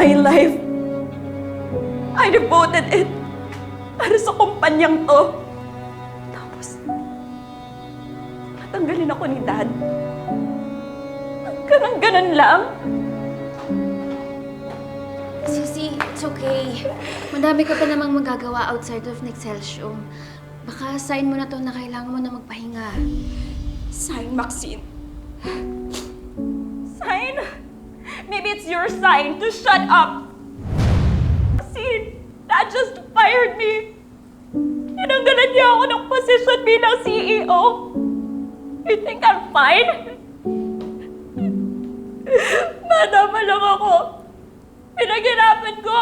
My life, I devoted it para sa kumpanyang to. Tapos, natanggalin ako ni Dad. Ganun lang. Sisi, it's okay. Madami ka pa namang magagawa outside of Nexcelsior. Baka sign mo na to na kailangan mo na magpahinga. Sign, Maxine. Sign? Maybe it's your sign to shut up. Maxine, Dad just fired me. Tinanggalan niya ako ng posisyon bilang CEO. You think I'm fine? Madama lang ako. Pinaghirapan ko.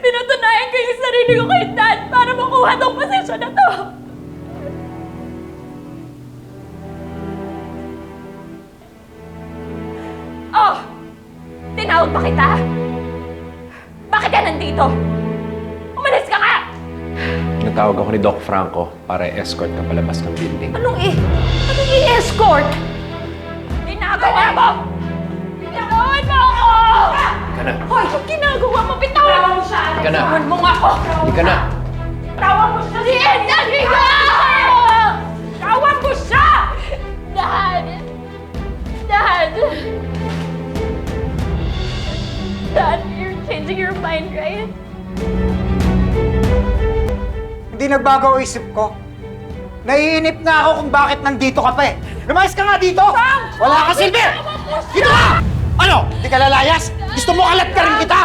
Pinatunayan ko yung sarili ko kay Dad para makuha tong posisyon na to. Oh! Tinawag pa kita? Bakit ka nandito? Umalis ka nga! Natawag ako ni Doc Franco para escort ka palabas ng building. Anong i-escort? Ginagawa mo! Bitawan mo ako! Ika na. Hoy! Ginagawa mo! Bitawan mo siya! Ika na. Bitawan mo nga ako! Ika na. Bitawan mo siya! Dad! Bitawan mo siya! Dad! Dad! Dad, you're changing your mind, right? Hindi nagbago ang isip ko. Naiinip na ako kung bakit nandito ka pa eh. Lumayas ka nga dito! Wala ka silbi! Dito ka! Ano? Hindi ka lalayas? Gusto mo alat ka rin kita?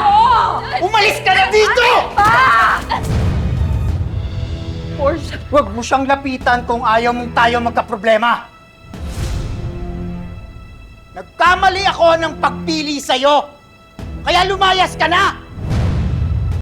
Umalis ka na dito! Portia. Huwag mo siyang lapitan kung ayaw mong tayo magkaproblema. Nagkamali ako ng pagpili sa'yo. Kaya lumayas ka na!